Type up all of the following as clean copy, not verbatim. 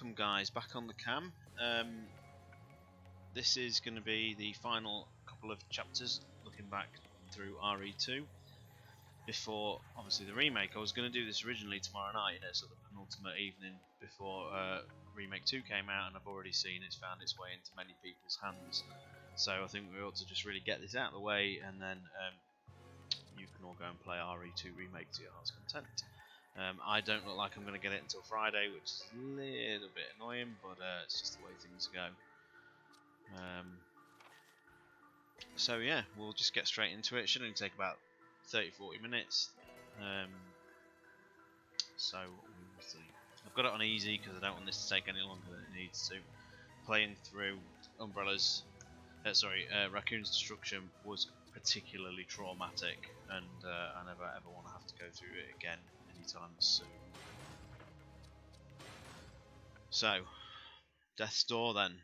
welcome guys back on the cam. This is going to be the final couple of chapters looking back through RE2 before obviously the remake. I was going to do this originally tomorrow night, you know, sort of the penultimate evening before Remake 2 came out, and I've already seen it's found its way into many people's hands. So I think we ought to just really get this out of the way, and then you can all go and play RE2 Remake to your heart's content. I don't look like I'm going to get it until Friday, which is a little bit annoying, but it's just the way things go. So yeah, we'll just get straight into it. It should only take about 30-40 minutes. So we'll see. I've got it on easy because I don't want this to take any longer than it needs to. Playing through Raccoon's destruction was particularly traumatic, and I never ever want to have to go through it again anytime soon. So, Death's Door then.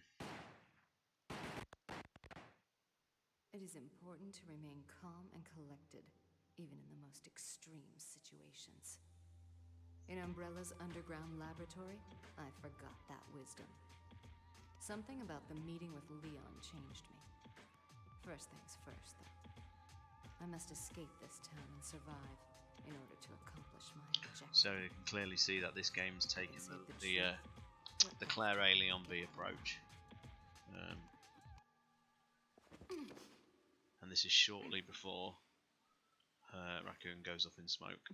It is important to remain calm and collected, even in the most extreme situations. In Umbrella's underground laboratory, I forgot that wisdom. Something about the meeting with Leon changed me. First things first, though. I must escape this town and survive in order to accomplish my objective. So you can clearly see that this game's taking the Claire A. Leon B approach. And this is shortly before Raccoon goes up in smoke.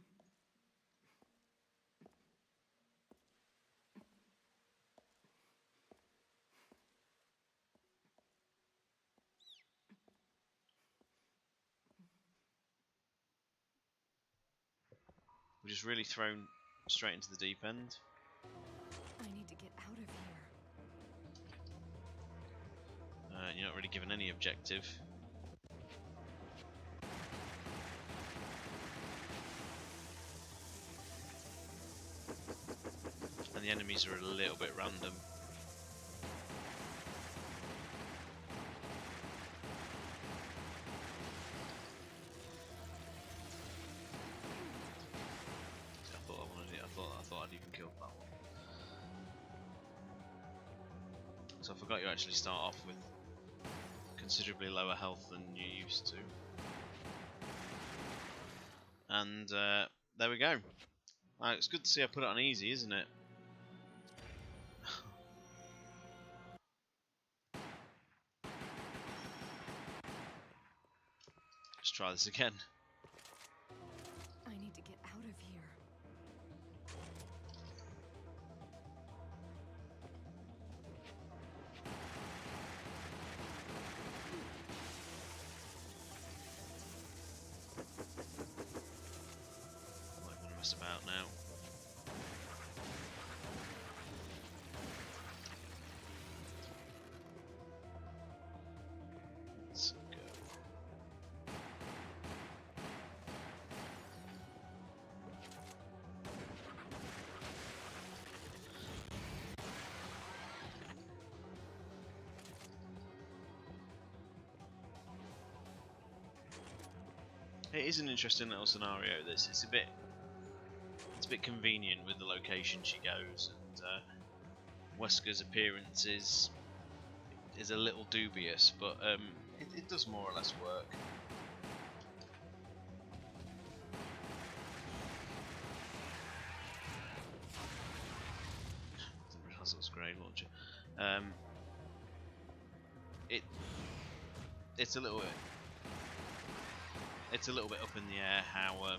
We're just really thrown straight into the deep end. I need to get out of here. You're not really given any objective. And the enemies are a little bit random. I thought I'd even killed that one. So I forgot you actually start off with considerably lower health than you used to. And there we go. It's good to see I put it on easy, isn't it? Let's try this again. I need to get out of here. I'm not gonna mess about now. Let's go. It is an interesting little scenario. This it's a bit convenient with the location she goes, and Wesker's appearance is a little dubious, but it does more or less work. Didn't realise it was a grenade launcher. It's a little bit up in the air how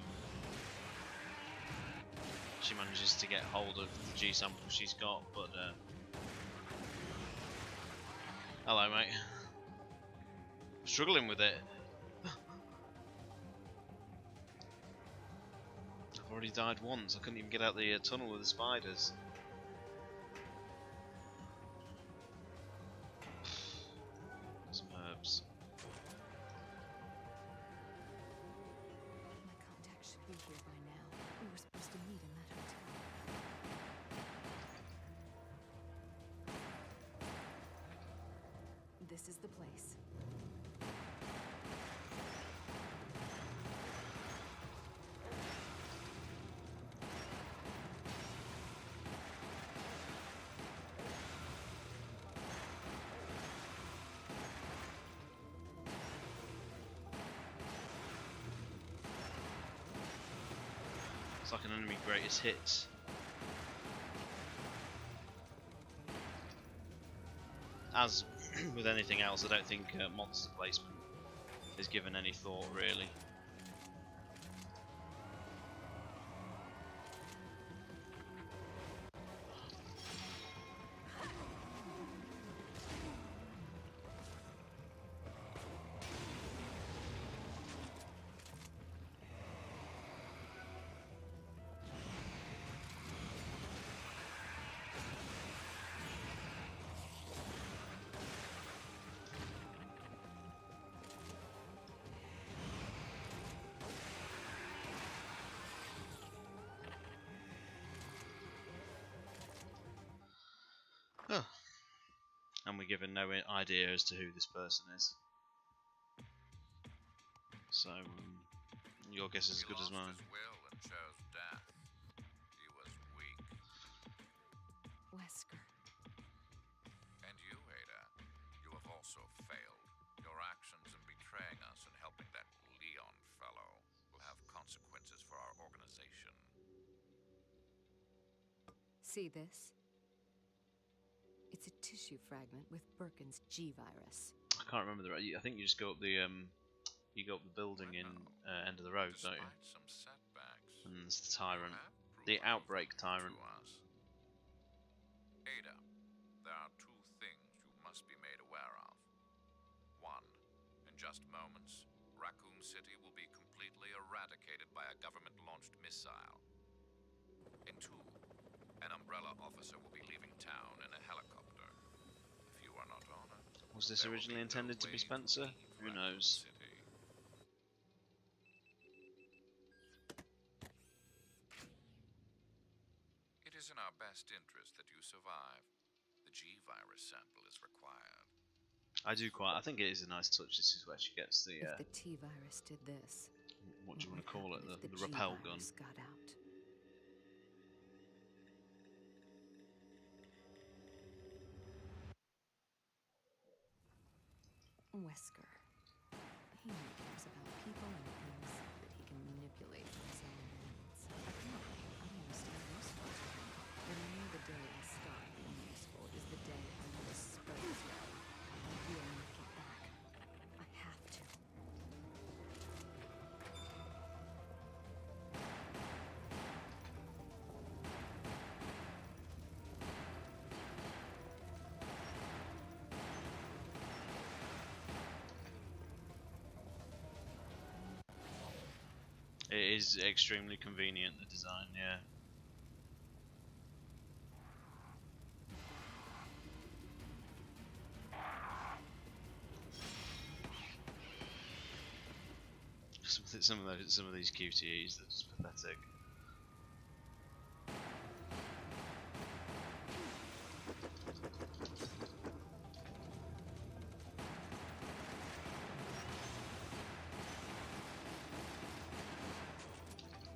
she manages to get hold of the G sample she's got, but hello mate. I'm struggling with it. I've already died once. I couldn't even get out the tunnel with the spiders. Some herbs. Should be here by now. We were supposed to meet in that hotel. This is the place. It's like an enemy greatest hits. As with anything else, I don't think monster placement is given any thought, really. Oh. And we're given no idea as to who this person is. So, your guess is as good as mine. His will and chose death. He was weak. Wesker. And you, Ada, you have also failed. Your actions in betraying us and helping that Leon fellow will have consequences for our organization. See this? It's a tissue fragment with Birkin's G-virus. I can't remember the. I think you just go up the building in end of the road, don't you? Some setbacks, And there's the tyrant, the outbreak tyrant. Ada, there are two things you must be made aware of. One, in just moments, Raccoon City will be completely eradicated by a government-launched missile. And two, an Umbrella officer will be leaving town in a helicopter. If you are not on it, Was this originally intended to be Spencer? Who knows? It is in our best interest that you survive. The G-virus sample is required. I think it is a nice touch. This is where she gets the. If the T-virus did this, what do you want to call it? The the rappel gun. Got out. Wesker. He cares about people and things that he can manipulate for his own ends. Apparently, I understand useful to him. But I know the day I stop being useful is the day I will dispose of. I will not get back. I have to. It is extremely convenient, the design, yeah. Some of these QTEs are just pathetic.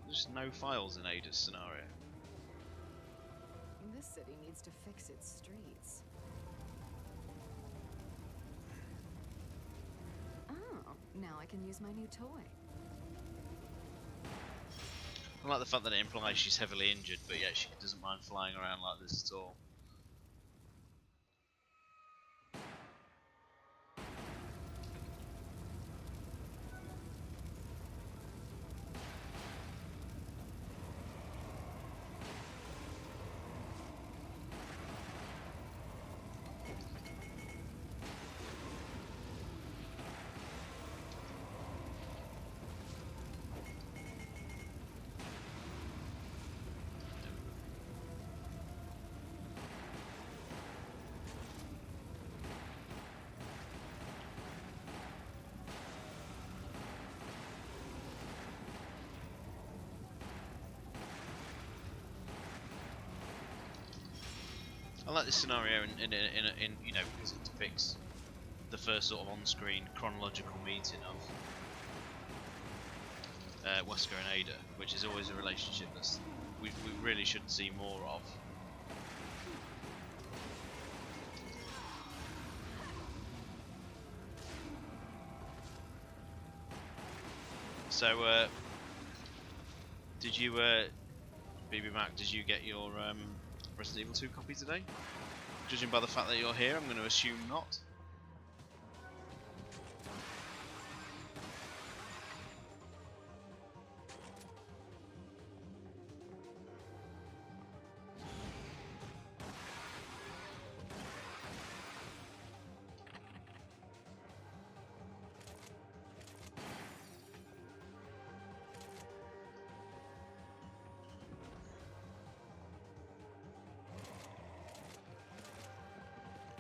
There's no files in Ada's scenario. This city needs to fix its streets. Oh, now I can use my new toy. I like the fact that it implies she's heavily injured, but yet she doesn't mind flying around like this at all. I like this scenario in you know, because it depicts the first sort of on-screen chronological meeting of Wesker and Ada, which is always a relationship that we really should see more of. So, did you BB Mac, did you get your Resident Evil 2 copy today? Judging by the fact that you're here, I'm going to assume not.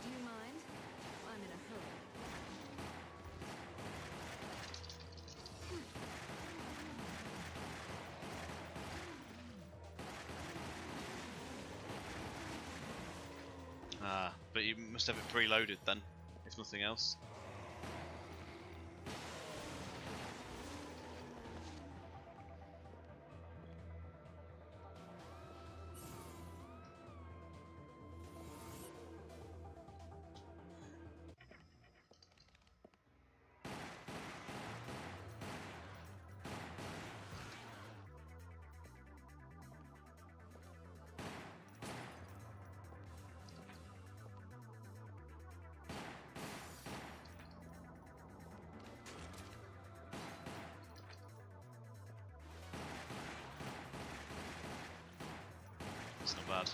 Do you mind? I'm in a hurry. Ah, but you must have it preloaded then, if nothing else. It's not bad.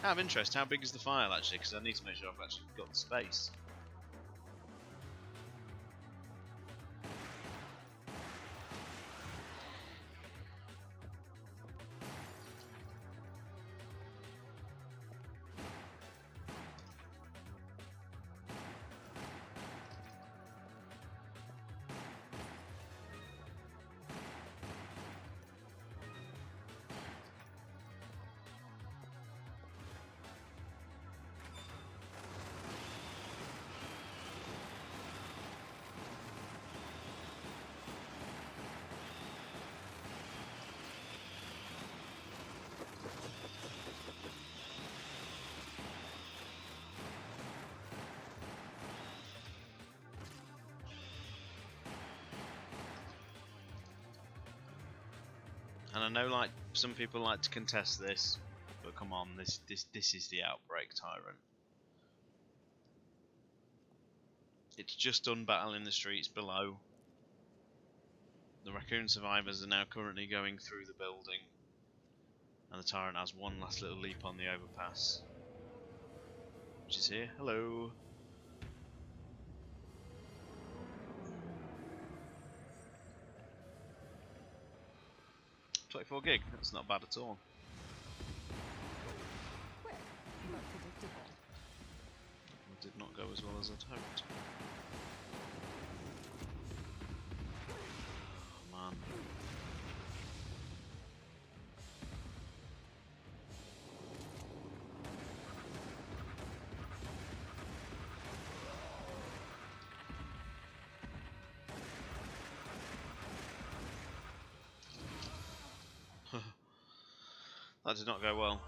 Out of interest, how big is the file actually? Because I need to make sure I've actually got the space. And I know, like, some people like to contest this, but come on, this is the Outbreak Tyrant. It's just done battle in the streets below. The Raccoon survivors are now currently going through the building, and the Tyrant has one last little leap on the overpass, which is here. Hello. $24 gig, that's not bad at all. Quick, but predictable. It did not go as well as I'd hoped. Oh, man. That did not go well.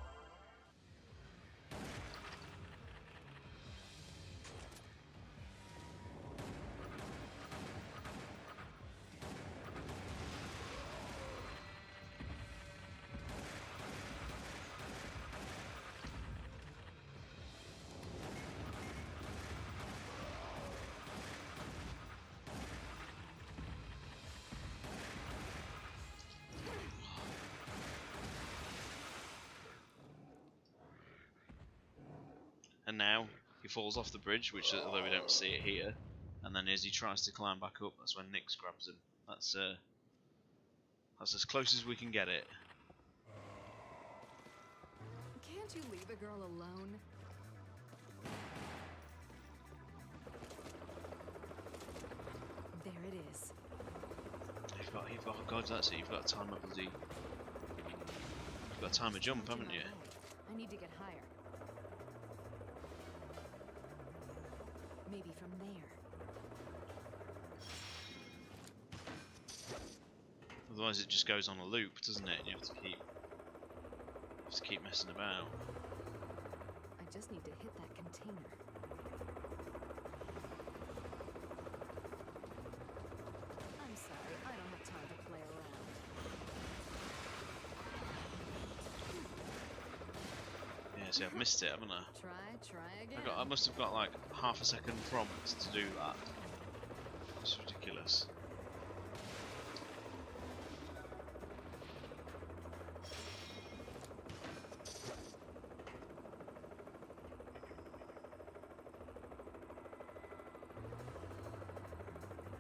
And now he falls off the bridge, which, although we don't see it here, and then as he tries to climb back up, that's when Nyx grabs him. That's as close as we can get it. Can't you leave a girl alone? There it is. You've got, God, that's it. You've got to time a bloody. You've got to time a jump, haven't you? I need to get higher. Maybe from there. Otherwise, it just goes on a loop, doesn't it? And you have to keep messing about. I just need to hit that container. I'm sorry, I don't have time to play around. See, I've missed it, haven't I? Try again. I must have got like half a second prompt to do that. It's ridiculous.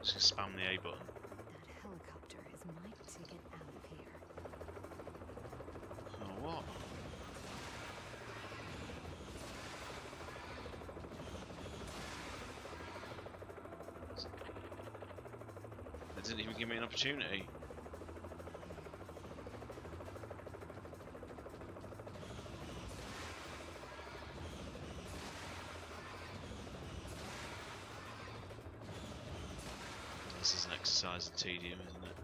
Just gonna spam the A button. That helicopter is my ticket out of here. Oh, what? They didn't even give me an opportunity. This is an exercise in tedium, isn't it?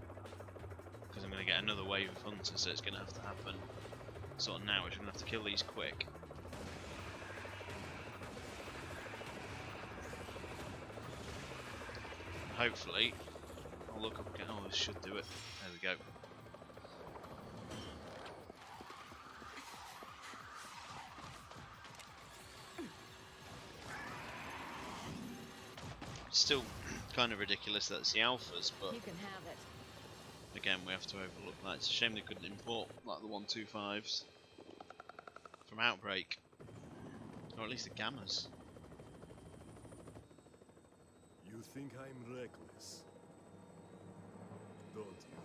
Because I'm going to get another wave of hunters, so it's going to have to happen sort of now, which I'm going to have to kill these quick. Hopefully, I'll look up again. Oh, this should do it. There we go. It's still kind of ridiculous that it's the alphas, but You can have it. again, we have to overlook that. It's a shame they couldn't import like the 125s from Outbreak, or at least the Gammas. You think I'm reckless, don't you?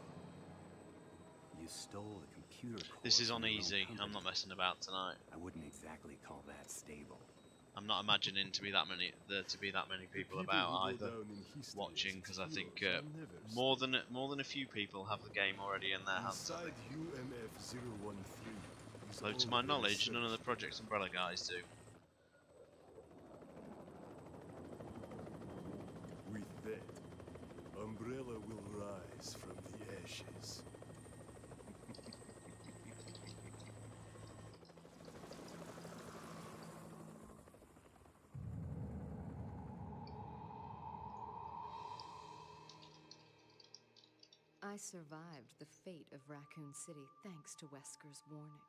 You stole the computer core This is on from your own easy. I'm company. not messing about tonight. I wouldn't exactly call that stable. I'm not imagining to be that many people The about who go either down in history watching, as because I think heroes are never more stable. than a few people have the game already in their hands. I Inside think. UMF 013 is Though to all my the knowledge, none of the research. Project Umbrella guys do. With that, Umbrella will rise from the ashes. I survived the fate of Raccoon City thanks to Wesker's warning.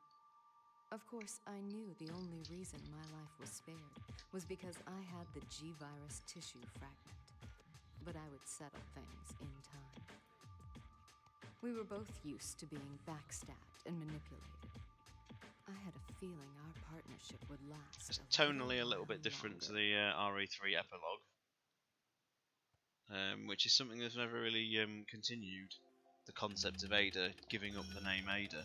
Of course, I knew the only reason my life was spared was because I had the G-virus tissue fragment. But I would settle things in time. We were both used to being backstabbed and manipulated. I had a feeling our partnership would last. It's tonally a little bit different to the RE3 epilogue, which is something that's never really continued. The concept of Ada giving up the name Ada.